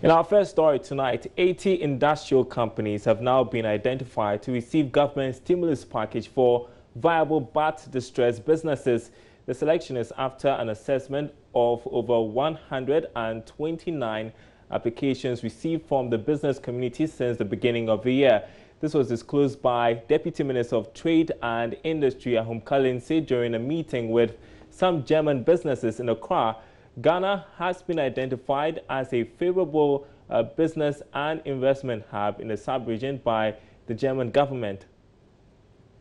In our first story tonight, 80 industrial companies have now been identified to receive government stimulus package for viable but distressed businesses. The selection is after an assessment of over 129 applications received from the business community since the beginning of the year. This was disclosed by Deputy Minister of Trade and Industry Ahum Kalinse during a meeting with some German businesses in Accra. Ghana has been identified as a favorable business and investment hub in the sub-region by the German government.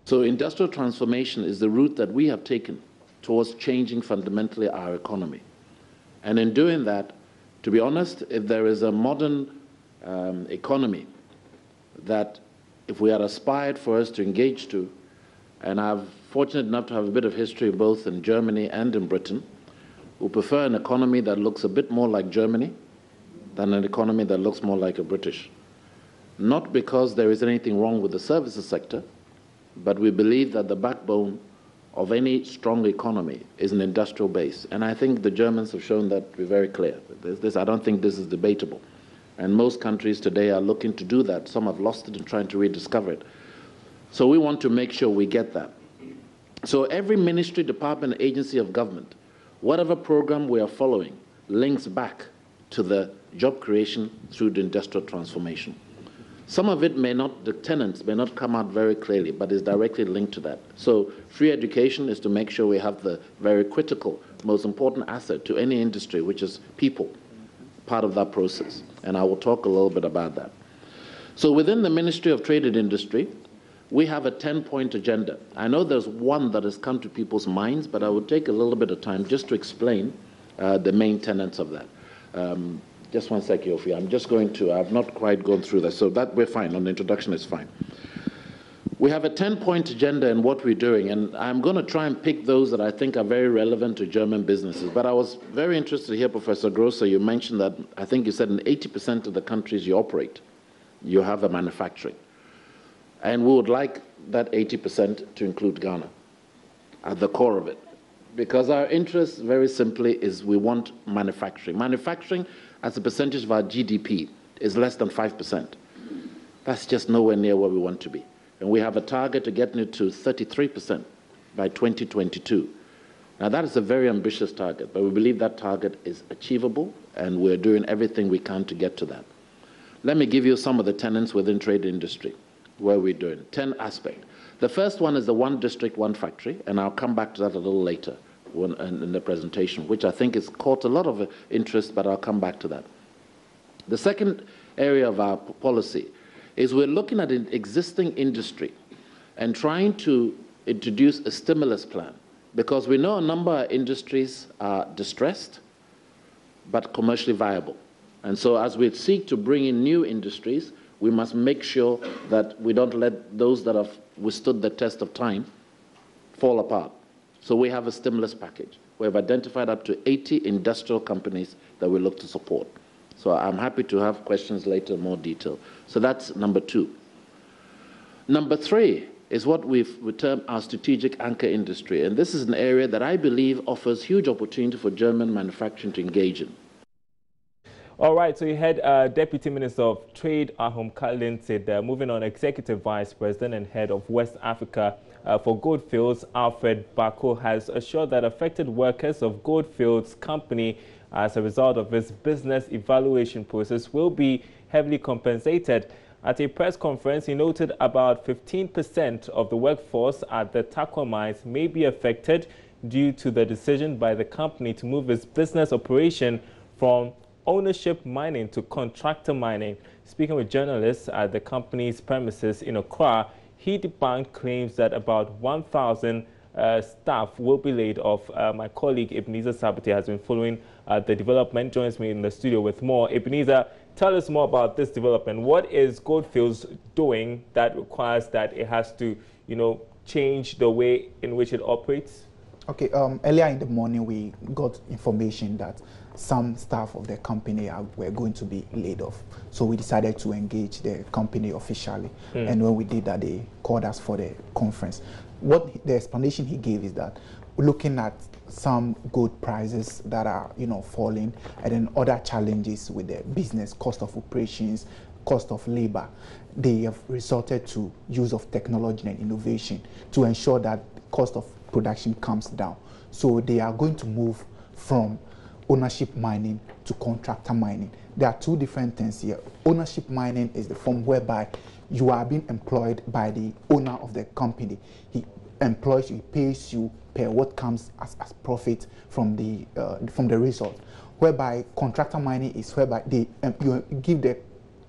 So industrial transformation is the route that we have taken towards changing fundamentally our economy. And in doing that, to be honest, if there is a modern economy that if we had aspired for us to engage to, and I'm fortunate enough to have a bit of history both in Germany and in Britain, we prefer an economy that looks a bit more like Germany than an economy that looks more like a British. Not because there is anything wrong with the services sector, but we believe that the backbone of any strong economy is an industrial base. And I think the Germans have shown that to be very clear. I don't think this is debatable. And most countries today are looking to do that. Some have lost it and trying to rediscover it. So we want to make sure we get that. So every ministry, department, agency of government, whatever program we are following links back to the job creation through the industrial transformation. Some of it may not, the tenants may not come out very clearly, but is directly linked to that. So free education is to make sure we have the very critical, most important asset to any industry, which is people, part of that process. And I will talk a little bit about that. So within the Ministry of Trade and Industry, we have a 10-point agenda. I know there's one that has come to people's minds, but I will take a little bit of time just to explain the main tenets of that. Just one second, Yofi. I'm just going to, I've not quite gone through that, so that we're fine. On the introduction, it's fine. We have a 10-point agenda in what we're doing, and I'm going to try and pick those that I think are very relevant to German businesses. But I was very interested to hear, Professor Grosser, you mentioned that, I think you said in 80% of the countries you operate, you have a manufacturing. And we would like that 80% to include Ghana at the core of it. Because our interest, very simply, is we want manufacturing. Manufacturing, as a percentage of our GDP, is less than 5%. That's just nowhere near where we want to be. And we have a target to getting it to 33% by 2022. Now, that is a very ambitious target, but we believe that target is achievable, and we're doing everything we can to get to that. Let me give you some of the tenets within trade industry, where we're doing 10 aspects. The first one is the one district, one factory, and I'll come back to that a little later in the presentation, which I think has caught a lot of interest, but I'll come back to that. The second area of our policy is we're looking at an existing industry and trying to introduce a stimulus plan, because we know a number of industries are distressed but commercially viable. And so as we seek to bring in new industries, we must make sure that we don't let those that have withstood the test of time fall apart. So we have a stimulus package. We have identified up to 80 industrial companies that we look to support. So I'm happy to have questions later in more detail. So that's number 2. Number 3 is what we term our strategic anchor industry. And this is an area that I believe offers huge opportunity for German manufacturing to engage in. All right, so you had Deputy Minister of Trade, Ahum Kalinse, moving on, Executive Vice President and Head of West Africa for Goldfields, Alfred Bako, has assured that affected workers of Goldfields Company, as a result of this business evaluation process, will be heavily compensated. At a press conference, he noted about 15% of the workforce at the Takwa mines may be affected due to the decision by the company to move its business operation from ownership mining to contractor mining. Speaking with journalists at the company's premises in Accra, he debunked claims that about 1,000 staff will be laid off. My colleague Ebenezer Sabate has been following the development, joins me in the studio with more. Ebenezer, tell us more about this development. What is Goldfields doing that requires that it has to, change the way in which it operates? Okay, earlier in the morning, we got information that some staff of the company were going to be laid off. So we decided to engage the company officially. And when we did that, they called us for the conference. What the explanation he gave is that looking at some gold prices that are, falling, and then other challenges with the business, cost of operations, cost of labor. They have resorted to use of technology and innovation to ensure that cost of production comes down. So they are going to move from ownership mining to contractor mining. There are two different things here. Ownership mining is the form whereby you are being employed by the owner of the company. He employs you, he pays you per what comes as profit from the result. Whereby contractor mining is whereby you give the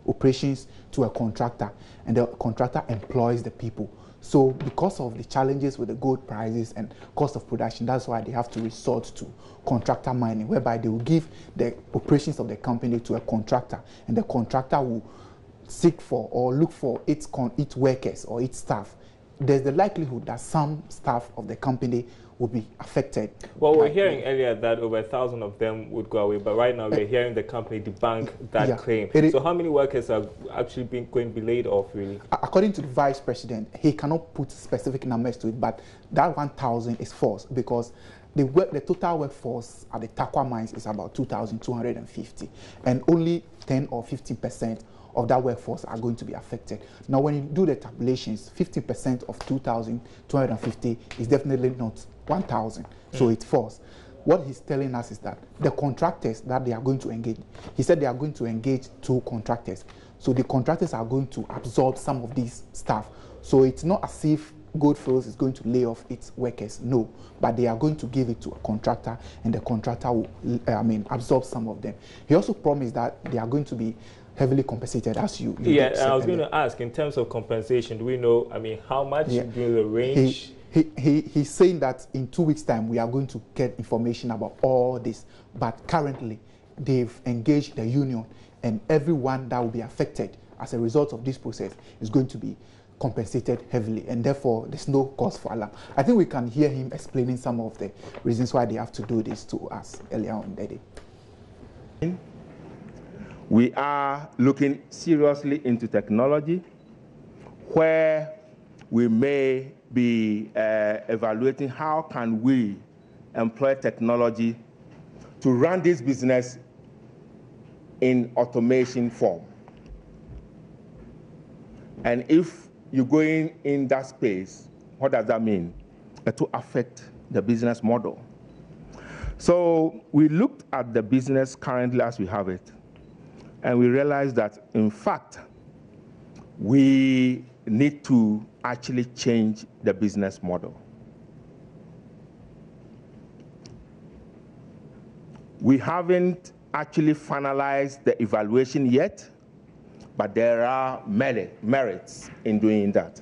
operations to a contractor, and the contractor employs the people. So because of the challenges with the gold prices and cost of production, that's why they have to resort to contractor mining, whereby they will give the operations of the company to a contractor, and the contractor will seek for or look for its workers or its staff. There's the likelihood that some staff of the company will be affected. Well, we're hearing earlier that over 1,000 of them would go away, but right now we're hearing the company debunk that claim. So how many workers are actually going to be laid off, really? According to the vice president, he cannot put specific numbers to it, but that 1,000 is false, because the total workforce at the Takwa mines is about 2,250, and only 10 or 15% of that workforce are going to be affected. Now, when you do the tabulations, 50% of 2,250 is definitely not 1,000, so it's false. What he's telling us is that the contractors that they are going to engage, he said they are going to engage 2 contractors. So the contractors are going to absorb some of these staff. So it's not as if Goldfields is going to lay off its workers, no, but they are going to give it to a contractor, and the contractor will, absorb some of them. He also promised that they are going to be heavily compensated, as you yeah, I was going to ask, in terms of compensation, do we know, how much, do the range? He's saying that in 2 weeks' time, we are going to get information about all this. But currently, they've engaged the union, and everyone that will be affected as a result of this process is going to be compensated heavily, and therefore there's no cause for alarm. I think we can hear him explaining some of the reasons why they have to do this to us earlier on in the day. We are looking seriously into technology, where we may be evaluating how can we employ technology to run this business in automation form. And if you're going in that space, what does that mean? It will affect the business model. So we looked at the business currently as we have it, and we realized that, in fact, we need to actually change the business model. We haven't actually finalized the evaluation yet, but there are merits in doing that.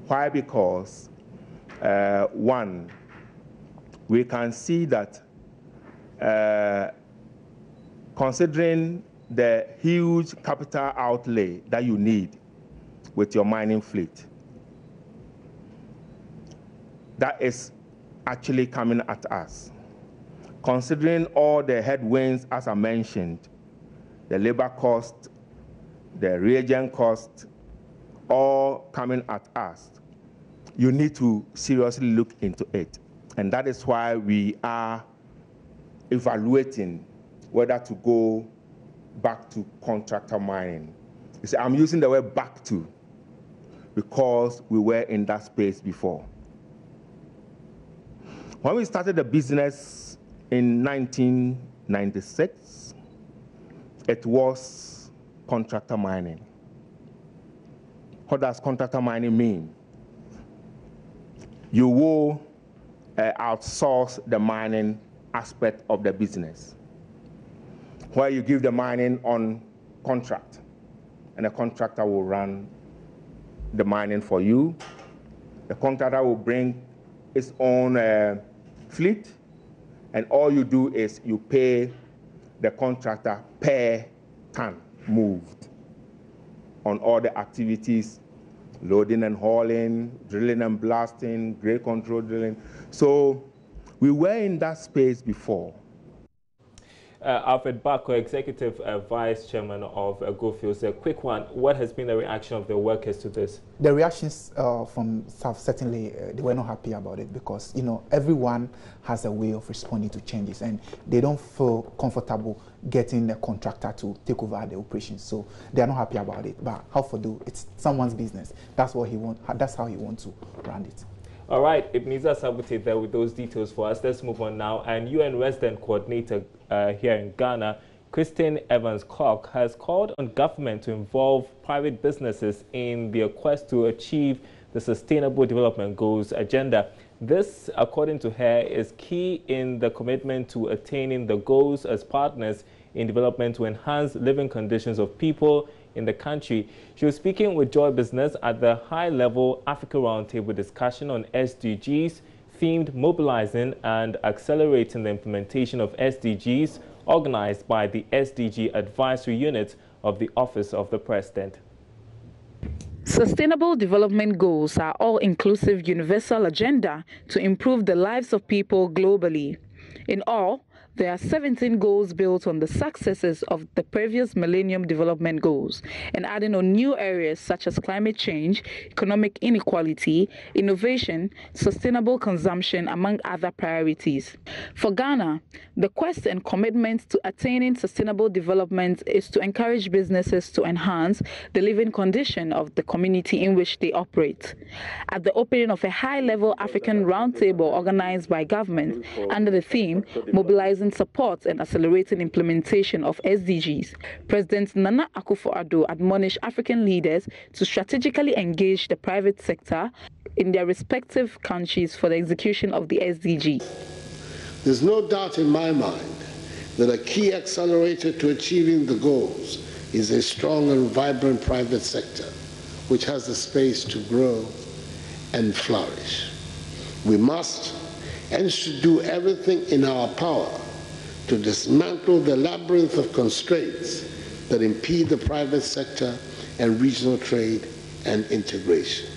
Why? Because, one, we can see that considering the huge capital outlay that you need with your mining fleet, that is actually coming at us. Considering all the headwinds, as I mentioned, the labor cost, the reagent cost, all coming at us, you need to seriously look into it. And that is why we are evaluating whether to go back to contractor mining. You see, I'm using the word back to because we were in that space before. When we started the business in 1996, it was contractor mining. What does contractor mining mean? You will outsource the mining aspect of the business, where you give the mining on contract, and the contractor will run the mining for you. The contractor will bring its own fleet, and all you do is you pay the contractor per ton moved on all the activities, loading and hauling, drilling and blasting, grade control drilling. So we were in that space before. Alfred Bako, Executive Vice Chairman of Goldfields. A quick one. What has been the reaction of the workers to this? The reactions from staff, certainly they were not happy about it because, you know, everyone has a way of responding to changes and they don't feel comfortable getting a contractor to take over the operations. So they are not happy about it. But how for do? It's someone's business. That's what he wants. That's how he wants to run it. All right, Ibniza Sabute there with those details for us. Let's move on now. And UN Resident Coordinator here in Ghana, Christine Evans-Clark, has called on government to involve private businesses in their quest to achieve the Sustainable Development Goals agenda. This, according to her, is key in the commitment to attaining the goals as partners in development to enhance living conditions of people in the country. She was speaking with Joy Business at the high-level Africa Roundtable discussion on SDGs, themed mobilizing and accelerating the implementation of SDGs, organized by the SDG Advisory Unit of the Office of the President. Sustainable Development Goals are all-inclusive universal agenda to improve the lives of people globally. In all, there are 17 goals built on the successes of the previous Millennium Development Goals and adding on new areas such as climate change, economic inequality, innovation, sustainable consumption, among other priorities. For Ghana, the quest and commitment to attaining sustainable development is to encourage businesses to enhance the living condition of the community in which they operate. At the opening of a high-level African roundtable organized by government under the theme Mobilizing Support and Accelerating Implementation of SDGs, President Nana Akufo-Addo admonished African leaders to strategically engage the private sector in their respective countries for the execution of the SDGs. There's no doubt in my mind that a key accelerator to achieving the goals is a strong and vibrant private sector, which has the space to grow and flourish. We must and should do everything in our power to dismantle the labyrinth of constraints that impede the private sector and regional trade and integration.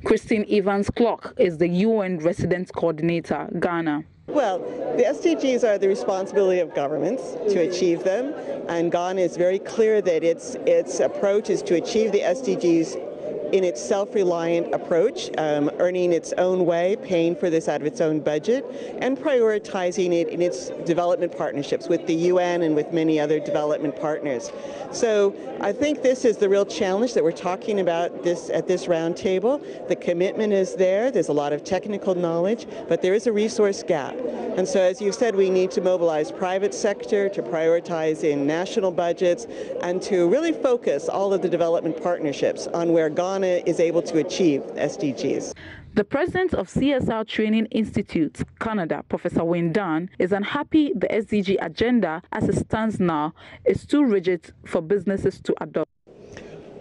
Christine Evans-Clark is the UN Resident Coordinator, Ghana. Well, the SDGs are the responsibility of governments to achieve them, and Ghana is very clear that its approach is to achieve the SDGs in its self-reliant approach, earning its own way, paying for this out of its own budget, and prioritizing it in its development partnerships with the UN and with many other development partners. So I think this is the real challenge that we're talking about at this roundtable. The commitment is there. There's a lot of technical knowledge, but there is a resource gap. And so, as you said, we need to mobilize private sector to prioritize in national budgets and to really focus all of the development partnerships on where Ghana is able to achieve SDGs. The president of CSR Training Institute, Canada, Professor Wayne Dunn, is unhappy the SDG agenda as it stands now is too rigid for businesses to adopt.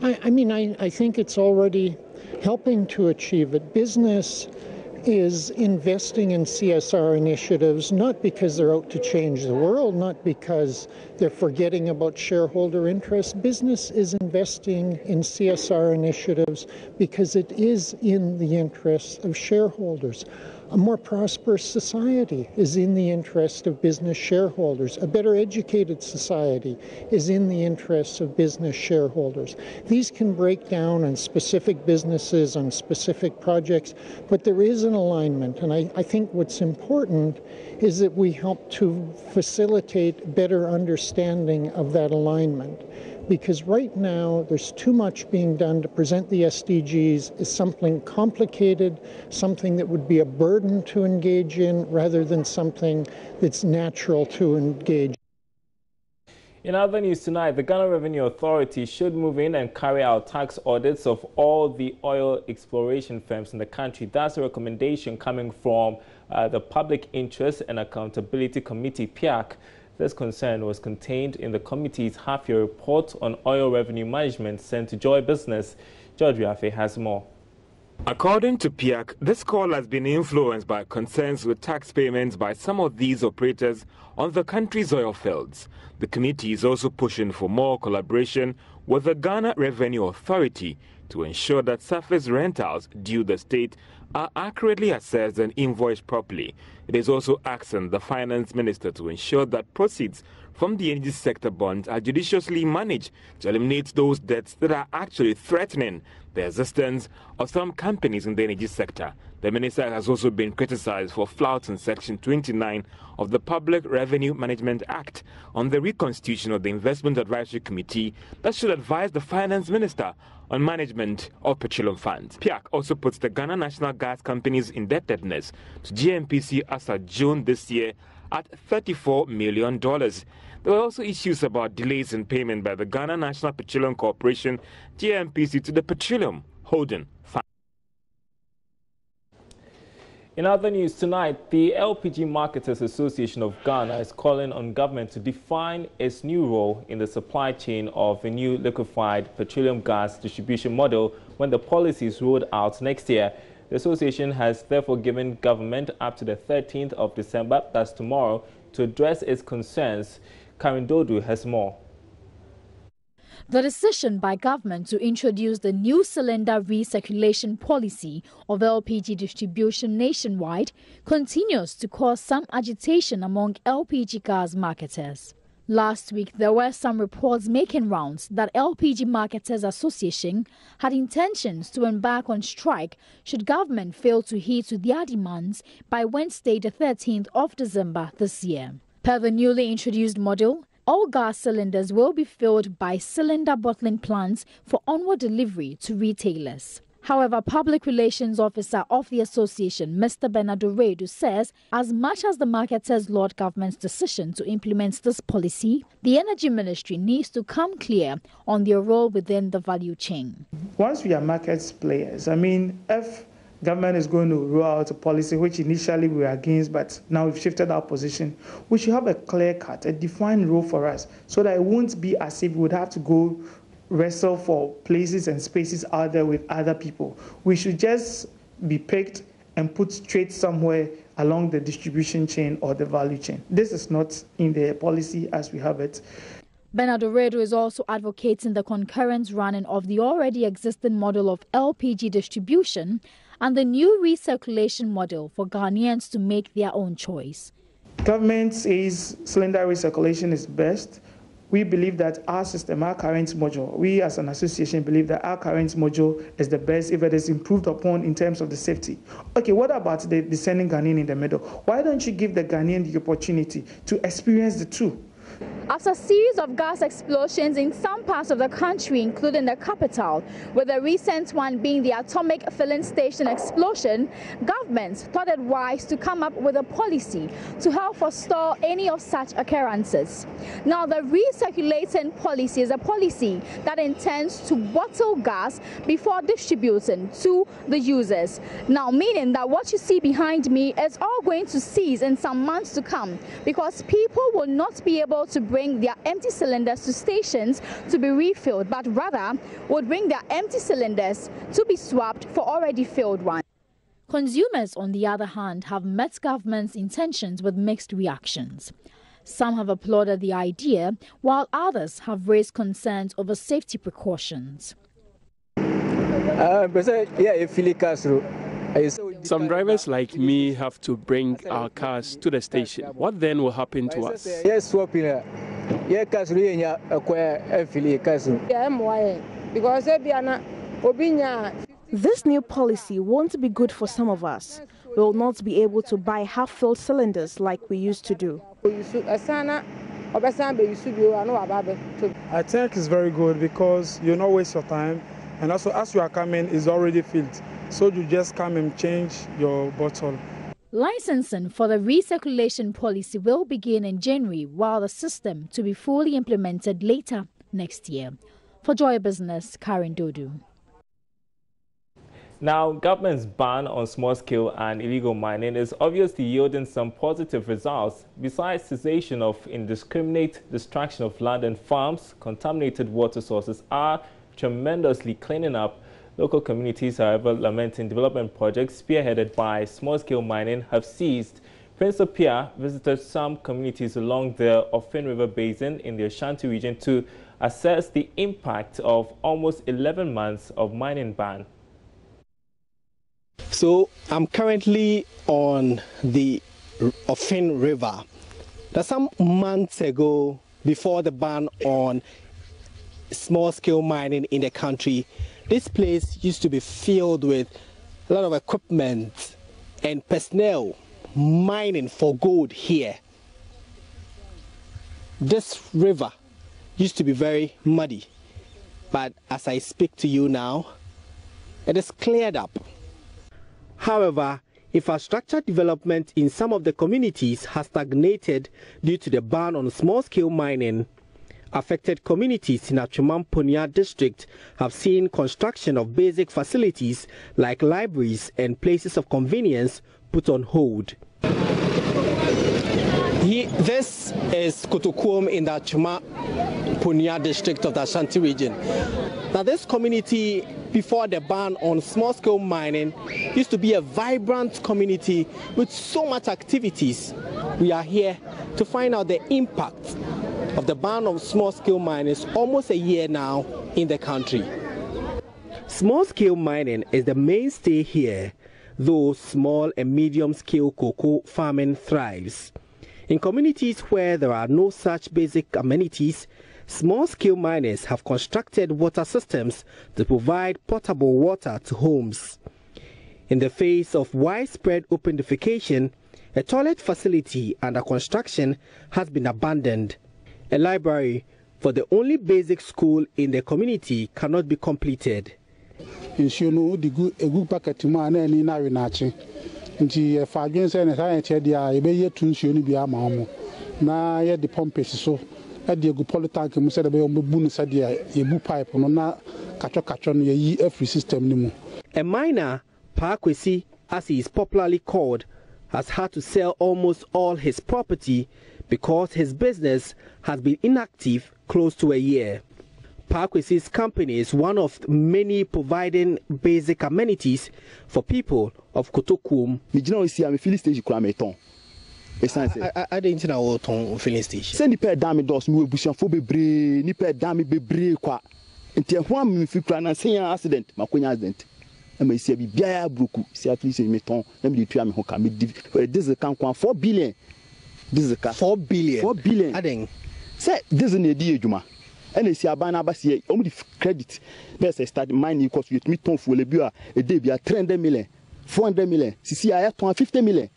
I think it's already helping to achieve it. Business is investing in CSR initiatives, not because they're out to change the world, not because they're forgetting about shareholder interests. Business is investing in CSR initiatives because it is in the interests of shareholders. A more prosperous society is in the interest of business shareholders. A better educated society is in the interests of business shareholders. These can break down on specific businesses, on specific projects, but there is an alignment. And I think what's important is that we help to facilitate better understanding of that alignment. Because right now, there's too much being done to present the SDGs as something complicated, something that would be a burden to engage in, rather than something that's natural to engage. In other news tonight, the Ghana Revenue Authority should move in and carry out tax audits of all the oil exploration firms in the country. That's a recommendation coming from the Public Interest and Accountability Committee, PIAC. This concern was contained in the committee's half-year report on oil revenue management sent to Joy Business. George Riafe has more. According to PIAC, this call has been influenced by concerns with tax payments by some of these operators on the country's oil fields. The committee is also pushing for more collaboration with the Ghana Revenue Authority to ensure that surface rentals due the state are accurately assessed and invoiced properly. It is also asking the finance minister to ensure that proceeds from the energy sector bonds are judiciously managed to eliminate those debts that are actually threatening the existence of some companies in the energy sector. The minister has also been criticized for flouting Section 29 of the Public Revenue Management Act on the reconstitution of the Investment Advisory Committee that should advise the finance minister on management of petroleum funds. PIAC also puts the Ghana National Gas Company's indebtedness to GNPC as of June this year at $34 million. There were also issues about delays in payment by the Ghana National Petroleum Corporation, GNPC, to the Petroleum Holding Fund. In other news tonight, the LPG Marketers Association of Ghana is calling on government to define its new role in the supply chain of a new liquefied petroleum gas distribution model when the policy is rolled out next year. The association has therefore given government up to the 13th of December, that's tomorrow, to address its concerns. Karen Dodu has more. The decision by government to introduce the new cylinder recirculation policy of LPG distribution nationwide continues to cause some agitation among LPG gas marketers. Last week, there were some reports making rounds that LPG Marketers Association had intentions to embark on strike should government fail to heed to their demands by Wednesday, the 13th of December this year. Per the newly introduced model, all gas cylinders will be filled by cylinder bottling plants for onward delivery to retailers. However, Public Relations Officer of the association, Mr. Bernardo Redu, says as much as the marketers laud government's decision to implement this policy, the Energy Ministry needs to come clear on their role within the value chain. Once we are market players, if government is going to roll out a policy which initially we were against, but now we've shifted our position, we should have a clear cut, a defined role for us, so that it won't be as if we would have to go wrestle for places and spaces out there with other people. We should just be picked and put straight somewhere along the distribution chain or the value chain. This is not in the policy as we have it. Bernardo Redo is also advocating the concurrent running of the already existing model of LPG distribution and the new recirculation model for Ghanaians to make their own choice. Government says cylinder recirculation is best. We believe that our system, our current module, we as an association believe that our current module is the best if it is improved upon in terms of the safety. Okay, what about the descending Ghanaian in the middle? Why don't you give the Ghanaian the opportunity to experience the two? After a series of gas explosions in some parts of the country, including the capital, with the recent one being the atomic filling station explosion, governments thought it wise to come up with a policy to help forestall any of such occurrences. Now, the recirculating policy is a policy that intends to bottle gas before distributing to the users. Now, meaning that what you see behind me is all going to cease in some months to come, because people will not be able to bring their empty cylinders to stations to be refilled, but rather would bring their empty cylinders to be swapped for already filled ones. Consumers, on the other hand, have met government's intentions with mixed reactions. Some have applauded the idea, while others have raised concerns over safety precautions. Some drivers like me have to bring our cars to the station. What then will happen to us? This new policy won't be good for some of us. We will not be able to buy half-filled cylinders like we used to do. I think it's very good because you don't waste your time, and also as you are coming, it's already filled. So you just come and change your bottle. Licensing for the recirculation policy will begin in January, while the system to be fully implemented later next year. For Joy Business, Karen Dodu. Now, government's ban on small-scale and illegal mining is obviously yielding some positive results. Besides cessation of indiscriminate destruction of land and farms, contaminated water sources are tremendously cleaning up. Local communities, however, lamenting development projects spearheaded by small-scale mining have ceased. Prince Opia visited some communities along the Ofin River Basin in the Ashanti region to assess the impact of almost 11 months of mining ban. So I'm currently on the Fin River. Now, some months ago, before the ban on small-scale mining in the country, this place used to be filled with a lot of equipment and personnel mining for gold here. This river used to be very muddy, but as I speak to you now, it is cleared up. However, infrastructure development in some of the communities has stagnated due to the ban on small-scale mining. Affected communities in Achumam-Ponia district have seen construction of basic facilities like libraries and places of convenience put on hold. This is Kotokuom in the Achumam-Ponia district of the Ashanti region. Now, this community, before the ban on small-scale mining, used to be a vibrant community with so much activities. We are here to find out the impact of the ban on small-scale mining almost a year now in the country. Small-scale mining is the mainstay here, though small and medium-scale cocoa farming thrives. In communities where there are no such basic amenities, small-scale miners have constructed water systems to provide potable water to homes. In the face of widespread open defecation, a toilet facility under construction has been abandoned. A library for the only basic school in the community cannot be completed. A miner, Pakwesi, as he is popularly called, has had to sell almost all his property because his business has been inactive close to a year. Pakwesi's company is one of many providing basic amenities for people of Kotokuom. I didn't know what filling station. Send the pair damn doors, no bush for be nipa damn be qua. Until one and say accident, Maconia accident. I may see a bia bruku, see at least in meton, let me try me who can be this is a 4 billion. This is a 4 billion. 4 billion. Adding. Say, this is an idea, Juma. And they see a banner basia, only credit. Best I start mining because you meet ton for Lebua, a day be a 300 million, 400 million, CCI 250 million.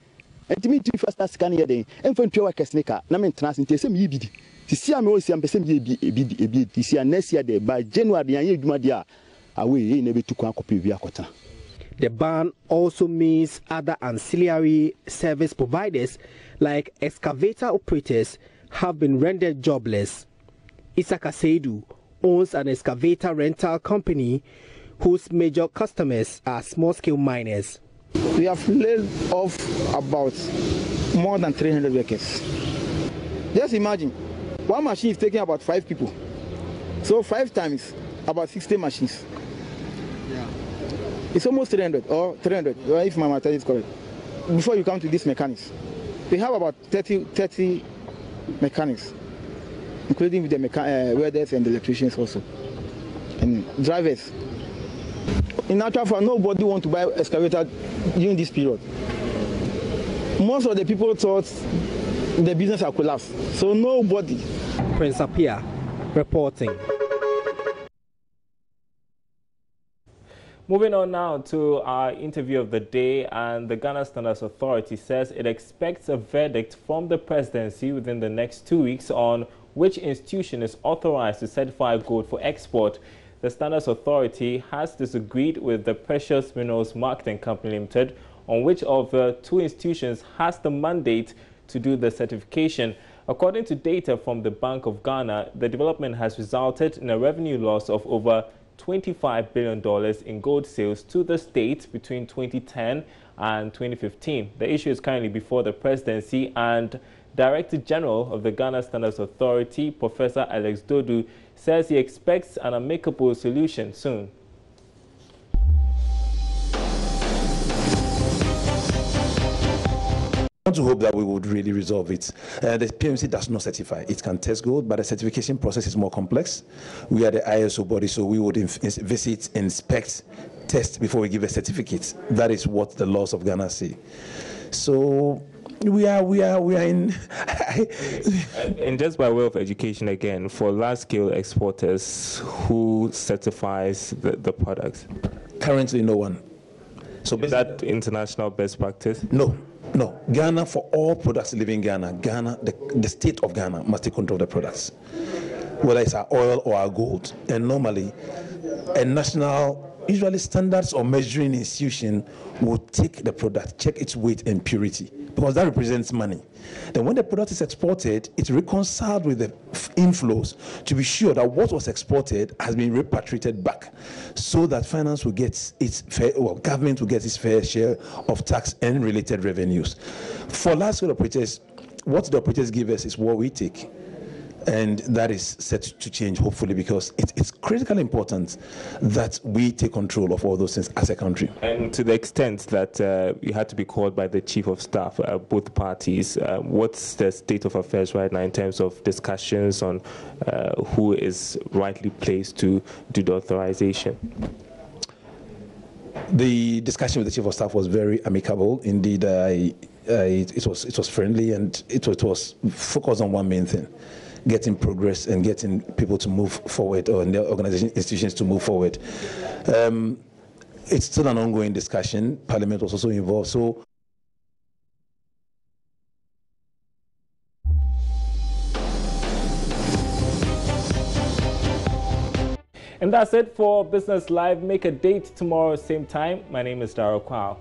And to me, to first start scanning a day, and for your sneaker, Naman Trans in some EBD. CCI may always be some EBD, this year, next year, by January, and Jumadia, away, never to copy via quota. The ban also means other ancillary service providers like excavator operators have been rendered jobless. Isaka Seidu owns an excavator rental company whose major customers are small-scale miners. We have laid off about more than 300 workers. Just imagine, one machine is taking about 5 people. So 5 times, about 60 machines. Yeah. It's almost 300, or 300, if my math is correct. Before you come to these mechanics, we have about 30 mechanics, including with the welders and the electricians also, and drivers. In actual fact, nobody wants to buy excavator during this period. Most of the people thought the business had collapsed, so nobody. Prince Apia reporting. Moving on now to our interview of the day, and the Ghana Standards Authority says it expects a verdict from the presidency within the next 2 weeks on which institution is authorized to certify gold for export. The Standards Authority has disagreed with the Precious Minerals Marketing Company Limited on which of the 2 institutions has the mandate to do the certification. According to data from the Bank of Ghana, the development has resulted in a revenue loss of over $25 billion in gold sales to the state between 2010 and 2015. The issue is currently before the presidency, and Director General of the Ghana Standards Authority, Professor Alex Dodu, says he expects an amicable solution soon. I want to hope that we would really resolve it. The PMC does not certify. It can test gold, but the certification process is more complex. We are the ISO body, so we would visit, inspect, test before we give a certificate. That is what the laws of Ghana say. So we are in. And just by way of education again, for large-scale exporters, who certifies the products? Currently, no one. So is that international best practice? No. Ghana, for all products leaving Ghana, the state of Ghana must take control of the products, whether it's our oil or our gold. And normally, a national, usually standards or measuring institution will take the product, check its weight and purity, because that represents money. Then when the product is exported, it's reconciled with the inflows to be sure that what was exported has been repatriated back, so that finance will get its fair, well, government will get its fair share of tax and related revenues. For large-scale operators, what the operators give us is what we take. And that is set to change, hopefully, because it's critically important that we take control of all those things as a country. And to the extent that you had to be called by the Chief of Staff, both parties, what's the state of affairs right now in terms of discussions on who is rightly placed to do the authorization? The discussion with the Chief of Staff was very amicable. Indeed, it was friendly, and it was focused on one main thing: getting progress and getting people to move forward, or their organization institutions to move forward. It's still an ongoing discussion. Parliament was also involved. So. And that's it for Business Live. Make a date tomorrow, same time. My name is Darryl Kwao.